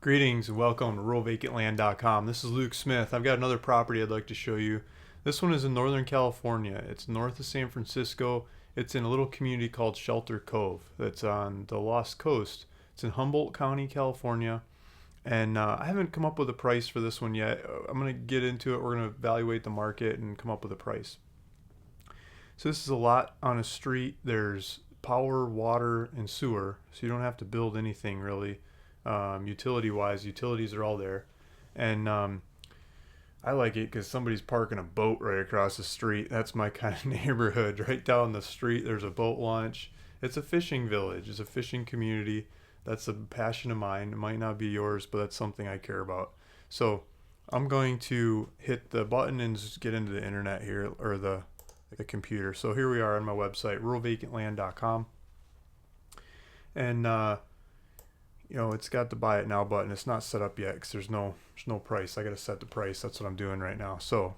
Greetings and welcome to ruralvacantland.com. This is Luke Smith. I've got another property I'd like to show you. This one is in Northern California. It's north of San Francisco. It's in a little community called Shelter Cove that's on the Lost Coast. It's in Humboldt County, California. And I haven't come up with a price for this one yet. I'm going to get into it. We're going to evaluate the market and come up with a price. So this is a lot on a street. There's power, water, and sewer. So you don't have to build anything really. Utility wise, utilities are all there, and I like it because somebody's parking a boat right across the street. That's my kind of neighborhood. Right down the street there's a boat launch. It's a fishing village. It's a fishing community. That's a passion of mine. It might not be yours, but that's something I care about. So I'm going to hit the button and just get into the internet here, or the computer. So here we are on my website, ruralvacantland.com, and it's got the buy it now button. It's not set up yet because there's no price. I got to set the price. That's what I'm doing right now. So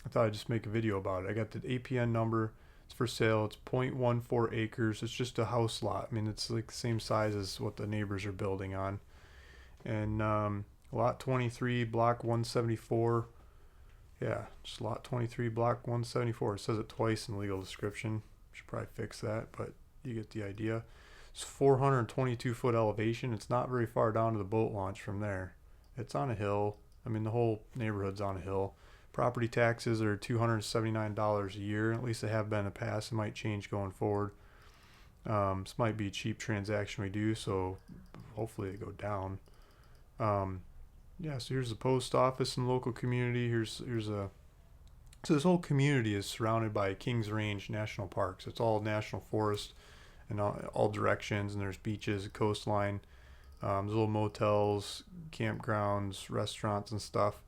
I thought I'd just make a video about it. I got the APN number. It's for sale. It's 0.14 acres. It's just a house lot. I mean, it's like the same size as what the neighbors are building on. And lot 23, block 174. Yeah, just lot 23, block 174. It says it twice in the legal description. Should probably fix that, but you get the idea. It's 422-foot elevation. It's not very far down to the boat launch from there. It's on a hill. I mean, the whole neighborhood's on a hill. Property taxes are $279 a year. At least they have been in the past. It might change going forward. This might be a cheap transaction we do, so hopefully they go down. Yeah, so here's the post office and local community. So this whole community is surrounded by Kings Range National Parks. It's all national forest in all directions, and there's beaches, a coastline, there's little motels, campgrounds, restaurants and stuff.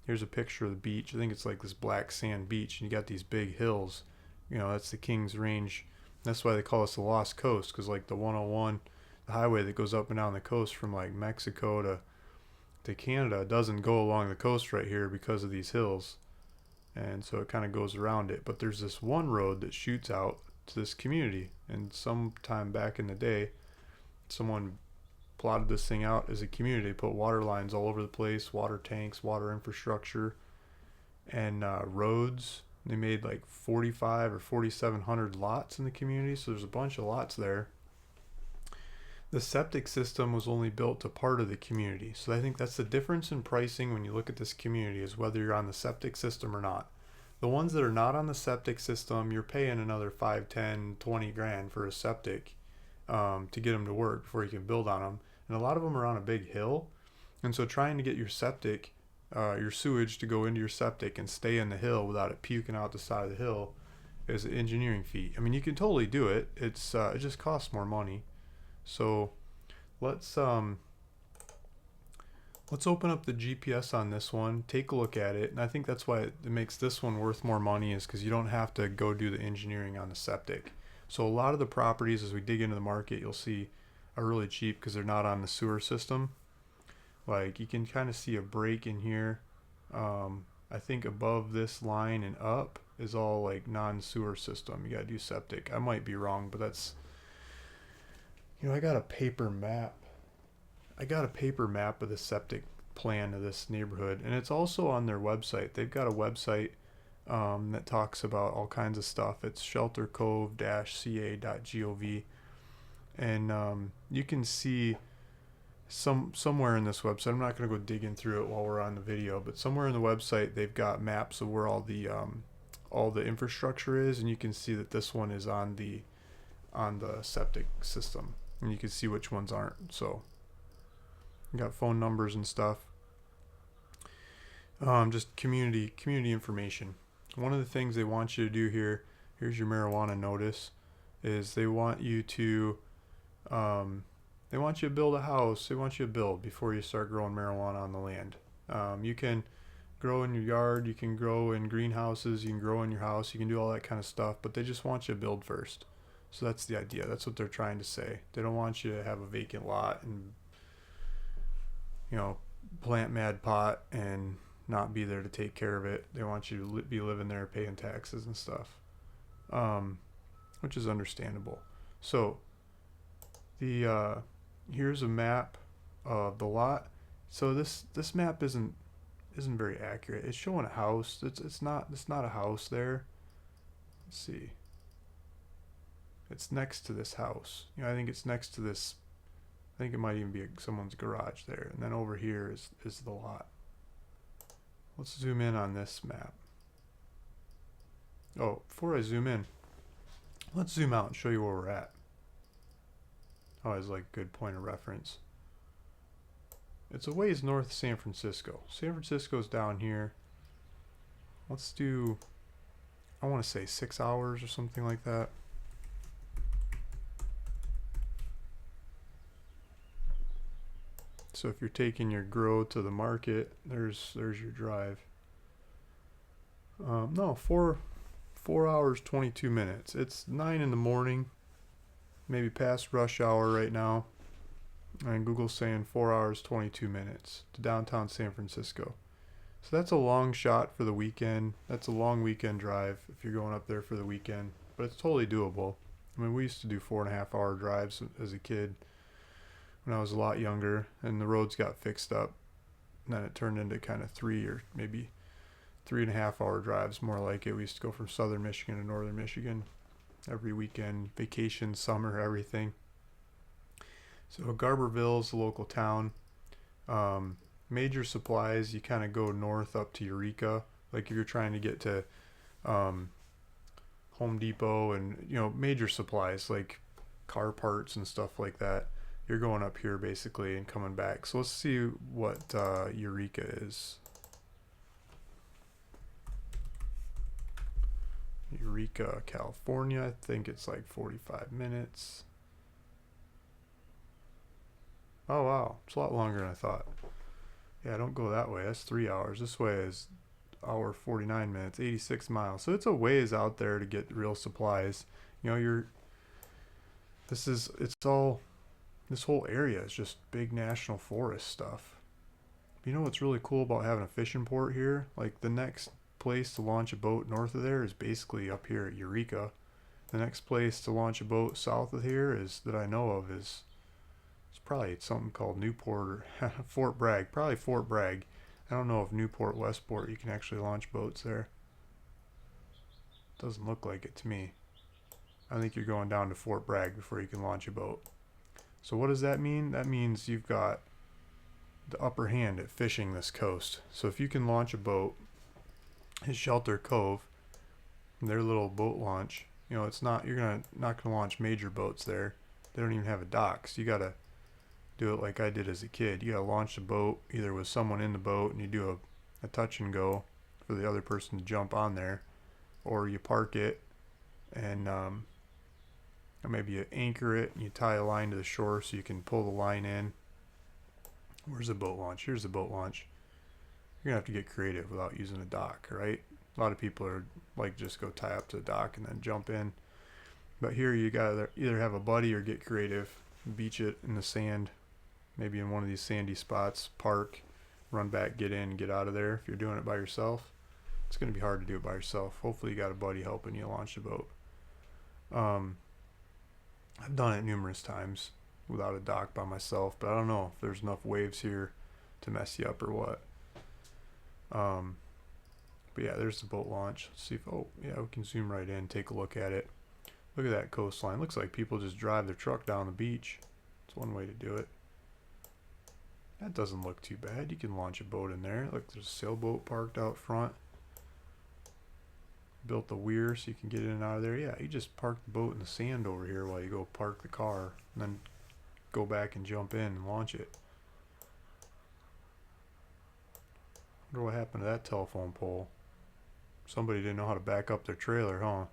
Here's a picture of the beach. I think it's like this black sand beach, and you got these big hills. That's the Kings Range. That's why they call us the Lost Coast, because like the 101, the highway that goes up and down the coast from like Mexico to Canada doesn't go along the coast right here because of these hills, and so it kind of goes around it. But there's this one road that shoots out to this community, and sometime back in the day someone plotted this thing out as a community. They put water lines all over the place, water tanks, water infrastructure, and roads. They made like 45 or 4,700 lots in the community, so there's a bunch of lots there. The septic system was only built to part of the community, so I think that's the difference in pricing when you look at this community, is whether you're on the septic system or not. The ones that are not on the septic system, you're paying another 5, 10, 20 grand for a septic to get them to work before you can build on them. And a lot of them are on a big hill. And so trying to get your septic, your sewage to go into your septic and stay in the hill without it puking out the side of the hill is an engineering feat. I mean, you can totally do it. It just costs more money. So let's open up the GPS on this one, take a look at it, and I think that's why it makes this one worth more money, is because you don't have to go do the engineering on the septic. So a lot of the properties, as we dig into the market, you'll see are really cheap because they're not on the sewer system. Like you can kind of see a break in here. I think above this line and up is all like non-sewer system. You gotta do septic. I might be wrong, but that's, I got a paper map. Of the septic plan of this neighborhood, and it's also on their website. They've got a website that talks about all kinds of stuff. It's sheltercove-ca.gov, and you can see somewhere in this website. I'm not going to go digging through it while we're on the video, but somewhere in the website they've got maps of where all the infrastructure is, and you can see that this one is on the septic system, and you can see which ones aren't. So you got phone numbers and stuff. Just community information. One of the things they want you to do here, here's your marijuana notice, is they want you to build a house. They want you to build before you start growing marijuana on the land. You can grow in your yard, you can grow in greenhouses, you can grow in your house, you can do all that kind of stuff, but they just want you to build first. So that's the idea. That's what they're trying to say. They don't want you to have a vacant lot and plant mad pot and not be there to take care of it. They want you to be living there paying taxes and stuff, which is understandable. So the here's a map of the lot, So this map isn't very accurate. It's showing a house. It's not a house there. Let's see. It's next to this house. I think it's next to this. I think it might even be someone's garage there. And then over here is the lot. Let's zoom in on this map. Oh, before I zoom in, let's zoom out and show you where we're at. Always like a good point of reference. It's a ways north of San Francisco. San Francisco's down here. Let's do, I want to say 6 hours or something like that. So if you're taking your grow to the market, there's your drive. No, 4 hours 22 minutes. It's 9 in the morning, maybe past rush hour right now. And Google's saying 4 hours 22 minutes to downtown San Francisco. So that's a long shot for the weekend. That's a long weekend drive if you're going up there for the weekend, but it's totally doable. I mean, we used to do 4.5 hour drives as a kid when I was a lot younger, and the roads got fixed up. And then it turned into kind of 3 or maybe 3.5 hour drives, more like it. We used to go from southern Michigan to northern Michigan every weekend, vacation, summer, everything. So Garberville's the local town. Major supplies, you kind of go north up to Eureka. Like if you're trying to get to Home Depot and, major supplies like car parts and stuff like that, you're going up here basically and coming back. So let's see what Eureka is. Eureka, California. I think it's like 45 minutes. Oh wow, it's a lot longer than I thought. Yeah, don't go that way. That's 3 hours. This way is hour 49 minutes, 86 miles. So it's a ways out there to get real supplies. This whole area is just big national forest stuff. You know what's really cool about having a fishing port here? Like the next place to launch a boat north of there is basically up here at Eureka. The next place to launch a boat south of here is that I know of is it's probably something called Newport or Fort Bragg. Probably Fort Bragg. I don't know if Newport, Westport, you can actually launch boats there. Doesn't look like it to me. I think you're going down to Fort Bragg before you can launch a boat. So what does that mean? That means you've got the upper hand at fishing this coast. So if you can launch a boat at Shelter Cove, their little boat launch, it's not, you're not gonna launch major boats there. They don't even have a dock. So you gotta do it like I did as a kid. You gotta launch the boat either with someone in the boat and you do a touch and go for the other person to jump on there, or you park it and or maybe you anchor it and you tie a line to the shore so you can pull the line in. Where's the boat launch? Here's the boat launch. You're gonna have to get creative without using a dock, right? A lot of people are like just go tie up to the dock and then jump in. But here you gotta either have a buddy or get creative, beach it in the sand, maybe in one of these sandy spots, park, run back, get in, get out of there. If you're doing it by yourself, it's gonna be hard to do it by yourself. Hopefully you got a buddy helping you launch the boat. I've done it numerous times without a dock by myself, but I don't know if there's enough waves here to mess you up or what. But yeah, there's the boat launch. Let's see if, we can zoom right in, take a look at it. Look at that coastline. Looks like people just drive their truck down the beach. It's one way to do it. That doesn't look too bad. You can launch a boat in there. Look, there's a sailboat parked out front. Built the weir so you can get in and out of there. Yeah, you just park the boat in the sand over here while you go park the car, and then go back and jump in and launch it. Wonder what happened to that telephone pole. Somebody didn't know how to back up their trailer, huh?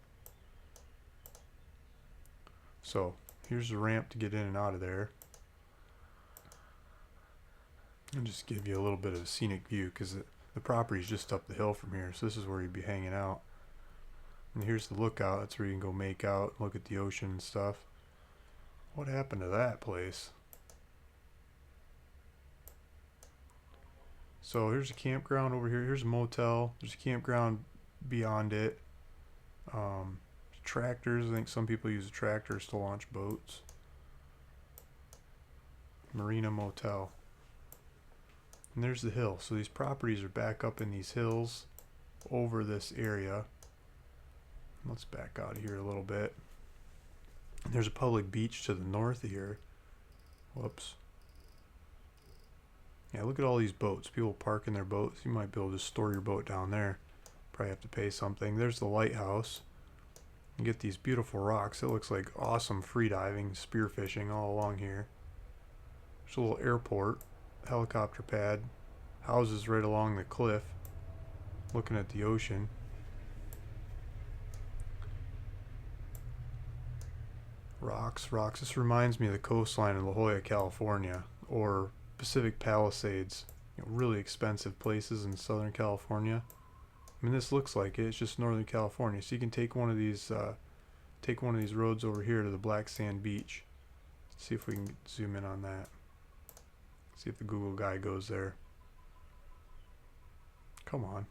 So here's the ramp to get in and out of there. And just give you a little bit of a scenic view because the property's just up the hill from here. So this is where you'd be hanging out. And here's the lookout. That's where you can go make out, look at the ocean and stuff. What happened to that place? So here's a campground over here. Here's a motel. There's a campground beyond it. Tractors. I think some people use tractors to launch boats. Marina Motel. And there's the hill. So these properties are back up in these hills over this area. Let's back out here a little bit. And there's a public beach to the north of here. Whoops. Yeah, look at all these boats. People parking their boats. You might be able to store your boat down there. Probably have to pay something. There's the lighthouse. You get these beautiful rocks. It looks like awesome free diving, spearfishing all along here. There's a little airport, helicopter pad, houses right along the cliff, looking at the ocean. Rocks, rocks. This reminds me of the coastline of La Jolla, California, or Pacific Palisades. Really expensive places in Southern California. I mean, this looks like it. It's just Northern California. So you can take one of these roads over here to the Black Sand Beach. Let's see if we can zoom in on that. See if the Google guy goes there. Come on.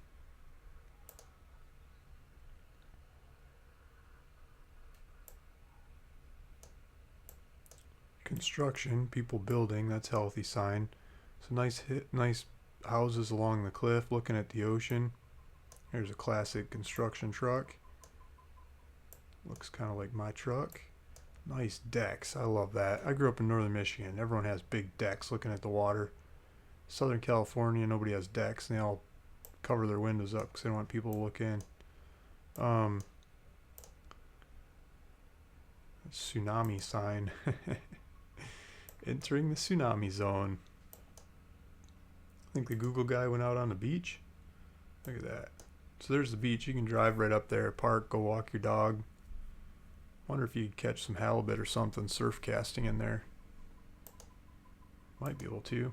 Construction, people building, that's a healthy sign. So nice houses along the cliff looking at the ocean. Here's a classic construction truck. Looks kind of like my truck. Nice decks. I love that. I grew up in northern Michigan. Everyone has big decks looking at the water. Southern California, nobody has decks. And they all cover their windows up because they don't want people to look in. Tsunami sign. Entering the tsunami zone. I think the Google guy went out on the beach. Look at that. So there's the beach. You can drive right up there, park, go walk your dog. Wonder if you could catch some halibut or something surf casting in there. Might be able to.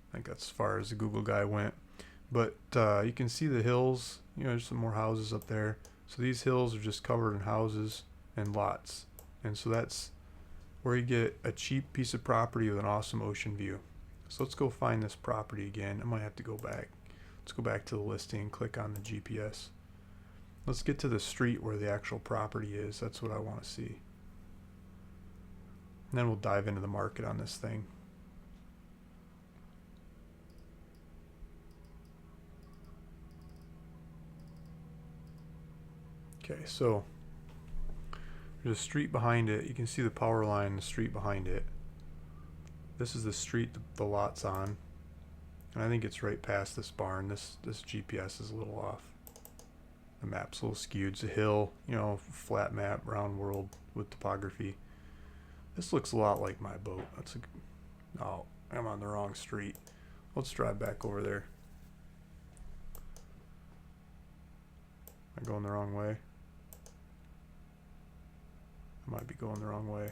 I think that's as far as the Google guy went. But you can see the hills. There's some more houses up there. So these hills are just covered in houses and lots. And so that's where you get a cheap piece of property with an awesome ocean view. So let's go find this property again. I might have to go back. Let's go back to the listing and click on the GPS. Let's get to the street where the actual property is. That's what I want to see. And then we'll dive into the market on this thing. Okay, so there's a street behind it. You can see the power line, the street behind it. This is the street the lot's on. And I think it's right past this barn. This GPS is a little off. The map's a little skewed. It's a hill, flat map, round world with topography. This looks a lot like my boat. Oh, I'm on the wrong street. Let's drive back over there. Am I going the wrong way? I might be going the wrong way.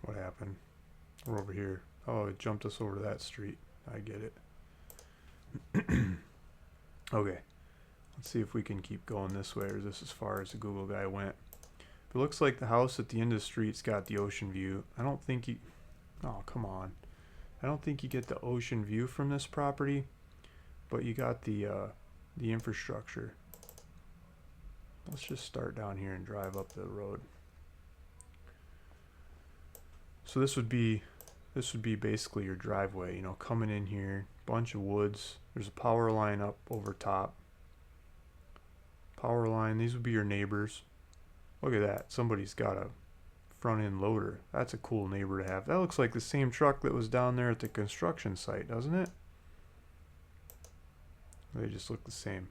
What happened? We're over here. Oh, it jumped us over to that street. I get it. Okay. Let's see if we can keep going this way, or is this as far as the Google guy went? It looks like the house at the end of the street's got the ocean view. I don't think you... Oh, come on. I don't think you get the ocean view from this property, but you got the infrastructure. Let's just start down here and drive up the road. So this would be basically your driveway, coming in here, bunch of woods. There's a power line up over top. Power line, these would be your neighbors. Look at that. Somebody's got a front end loader. That's a cool neighbor to have. That looks like the same truck that was down there at the construction site, doesn't it? They just look the same.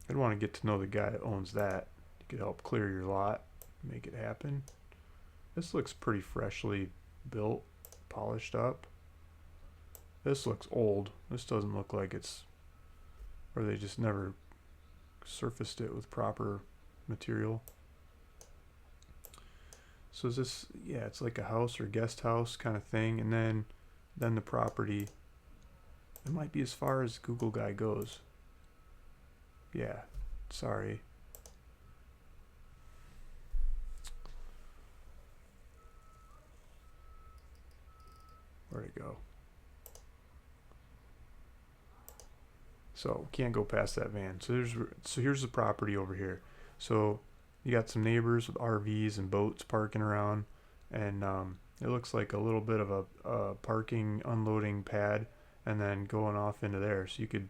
I'd want to get to know the guy that owns that. You could help clear your lot, make it happen. This looks pretty freshly built, polished up. This looks old. This doesn't look like it's, or they just never surfaced it with proper material. So is this, yeah, it's like a house or guest house kind of thing, and then the property, it might be as far as Google guy goes. Yeah, sorry. Where'd it go? So can't go past that van. So here's the property over here. So you got some neighbors with RVs and boats parking around, and it looks like a little bit of a parking unloading pad, and then going off into there. So you could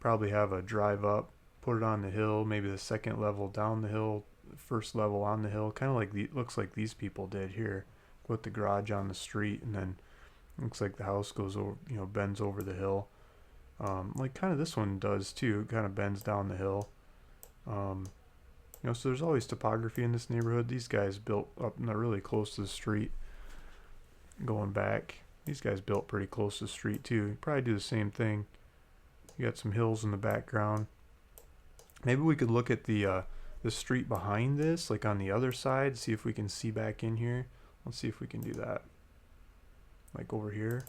probably have a drive up, put it on the hill, maybe the second level down the hill, first level on the hill, kind of like looks like these people did here, with the garage on the street, and then looks like the house goes over, bends over the hill, like kind of this one does too. It kind of bends down the hill. So there's always topography in this neighborhood. These guys built up really close to the street. Going back, these guys built pretty close to the street too. You probably do the same thing. You got some hills in the background. Maybe we could look at the street behind this, like on the other side, see if we can see back in here. Let's see if we can do that. Like over here.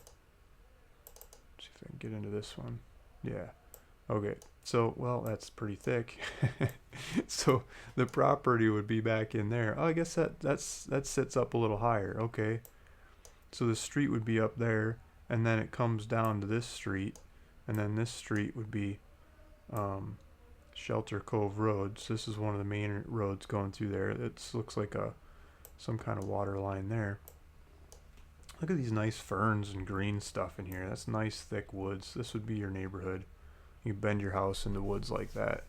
See if I can get into this one. Yeah. Okay. So, well, that's pretty thick. So the property would be back in there. Oh, I guess that sits up a little higher. Okay. So the street would be up there, and then it comes down to this street, and then this street would be Shelter Cove Road. So this is one of the main roads going through there. It looks like some kind of water line there. Look at these nice ferns and green stuff in here. That's nice thick woods. This would be your neighborhood. You bend your house into woods like that.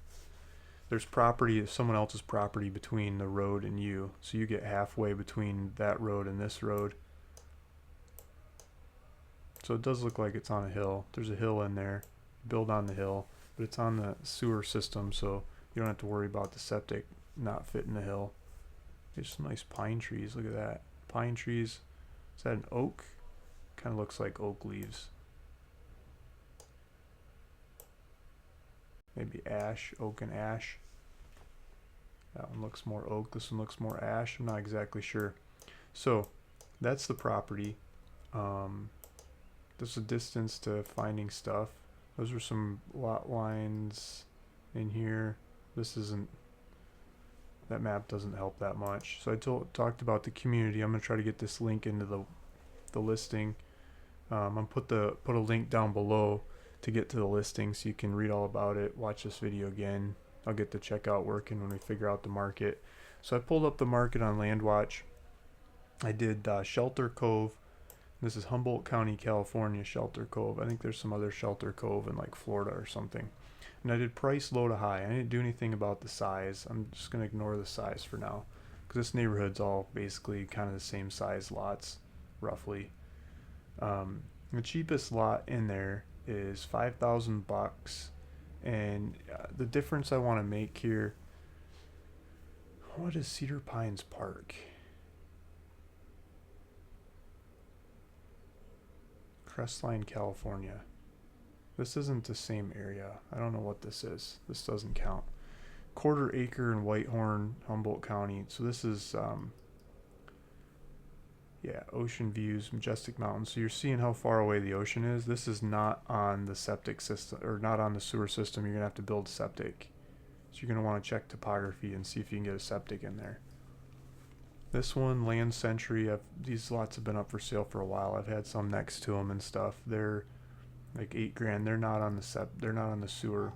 There's property, someone else's property between the road and you. So you get halfway between that road and this road. So it does look like it's on a hill. There's a hill in there. Build on the hill. But it's on the sewer system, so you don't have to worry about the septic not fitting the hill. There's some nice pine trees. Look at that. Pine trees. Is that an oak? Kind of looks like oak leaves. Maybe ash, oak and ash. That one looks more oak. This one looks more ash. I'm not exactly sure. So that's the property. There's a distance to finding stuff. Those are some lot lines in here. This isn't, that map doesn't help that much. So I talked about the community. I'm going to try to get this link into the listing. I'm going to put a link down below to get to the listing so you can read all about it. Watch this video again. I'll get the checkout working when we figure out the market. So I pulled up the market on LandWatch. I did Shelter Cove. This is Humboldt County, California, Shelter Cove. I think there's some other Shelter Cove in like Florida or something. And I did price low to high. I didn't do anything about the size. I'm just going to ignore the size for now, because this neighborhood's all basically kind of the same size lots, roughly. The cheapest lot in there is $5,000, and the difference I want to make here. What is Cedar Pines Park? Crestline, California. This isn't the same area. I don't know what this is. This doesn't count. Quarter Acre in Whitehorn, Humboldt County. So this is, yeah, ocean views, majestic mountains. So you're seeing how far away the ocean is. This is not on the septic system, or not on the sewer system. You're going to have to build septic. So you're going to want to check topography and see if you can get a septic in there. This one, Land Century, these lots have been up for sale for a while. I've had some next to them and stuff. They're like $8 grand. They're not on the they're not on the sewer.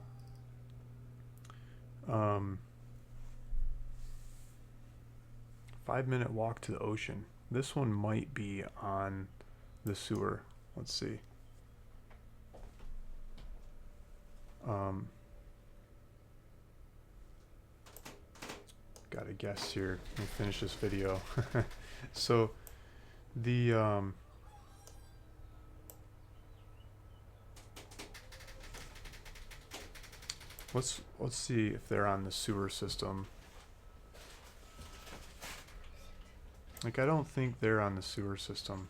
5-minute walk to the ocean. This one might be on the sewer. Let's see. Got a guess here. Let me finish this video. So the let's see if they're on the sewer system. Like, I don't think they're on the sewer system.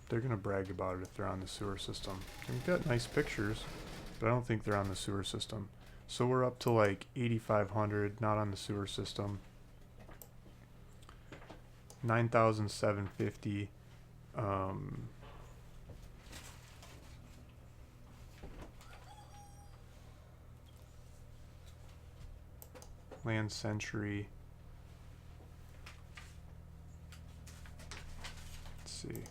They're gonna brag about it if they're on the sewer system. They've got nice pictures, but I don't think they're on the sewer system. So we're up to like 8,500, not on the sewer system. 9,750. Land Century. Let's see.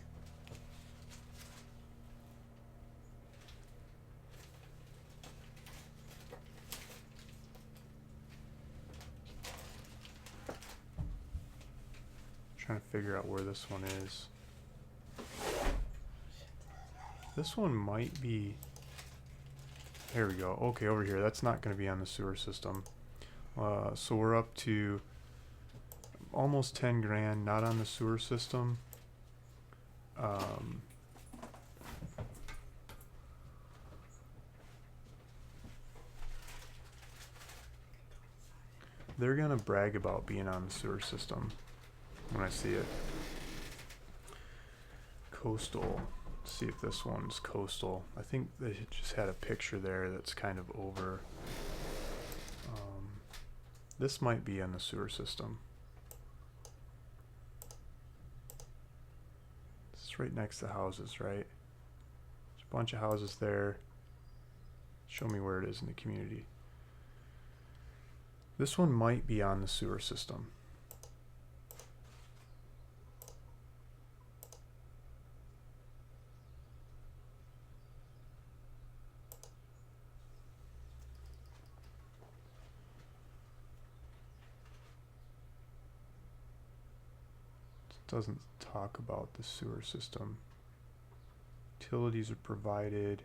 Trying to figure out where this one is. This one might be, there we go. Okay, over here. That's not going to be on the sewer system. So we're up to almost 10 grand, not on the sewer system. They're going to brag about being on the sewer system when I see it. Coastal. Let's see if this one's coastal. I think they just had a picture there that's kind of over. This might be on the sewer system. It's right next to houses, right? There's a bunch of houses there. Show me where it is in the community. This one might be on the sewer system. It doesn't talk about the sewer system. Utilities are provided.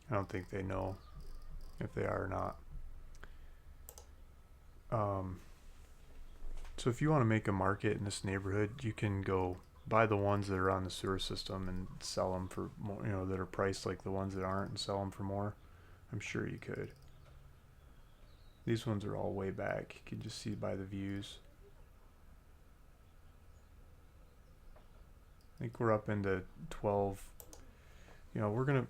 I don't think they know if they are or not. So if you want to make a market in this neighborhood, you can go buy the ones that are on the sewer system and sell them for more, you know, that are priced like the ones that aren't, and sell them for more. I'm sure you could. These ones are all way back. You can just see by the views. I think we're up into 12. You know,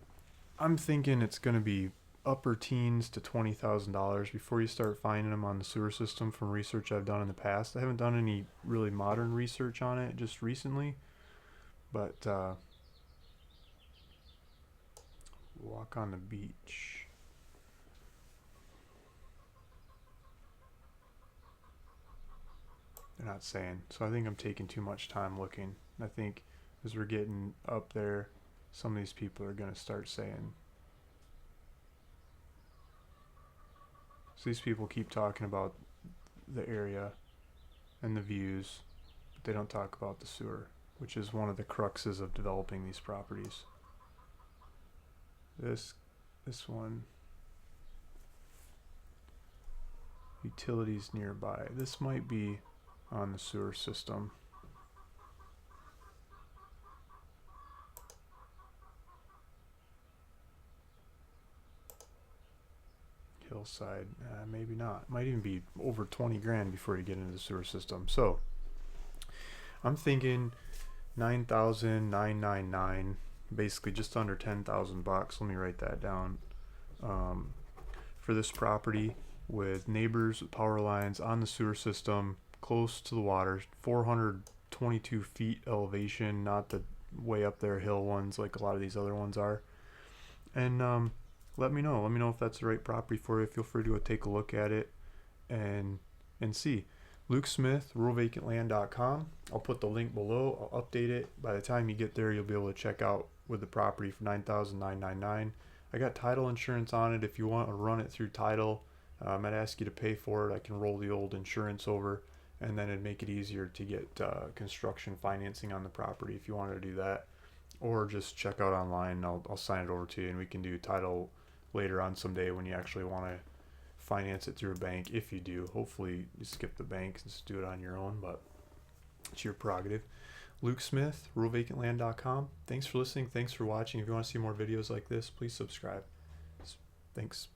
I'm thinking it's gonna be upper teens to $20,000 before you start finding them on the sewer system from research I've done in the past. I haven't done any really modern research on it just recently, but walk on the beach. They're not saying, so I think I'm taking too much time looking. I think as we're getting up there, some of these people are going to start saying. So these people keep talking about the area and the views, but they don't talk about the sewer, which is one of the cruxes of developing these properties. This one, utilities nearby. This might be on the sewer system. Hillside, maybe not. Might even be over 20 grand before you get into the sewer system. So I'm thinking 9,999, basically just under 10,000 bucks. Let me write that down. For this property with neighbors, with power lines on the sewer system, close to the water, 422 feet elevation, not the way up there hill ones like a lot of these other ones are. And let me know if that's the right property for you. Feel free to go take a look at it and see. Luke Smith, ruralvacantland.com. I'll put the link below. I'll update it. By the time you get there, you'll be able to check out with the property for $9,999. I got title insurance on it. If you want to run it through title, I might ask you to pay for it. I can roll the old insurance over, and then it'd make it easier to get construction financing on the property if you wanted to do that. Or just check out online, and I'll sign it over to you, and we can do title later on someday when you actually want to finance it through a bank. If you do, hopefully you skip the bank and just do it on your own, but it's your prerogative. Luke Smith, ruralvacantland.com. Thanks for listening. Thanks for watching. If you want to see more videos like this, please subscribe. Thanks.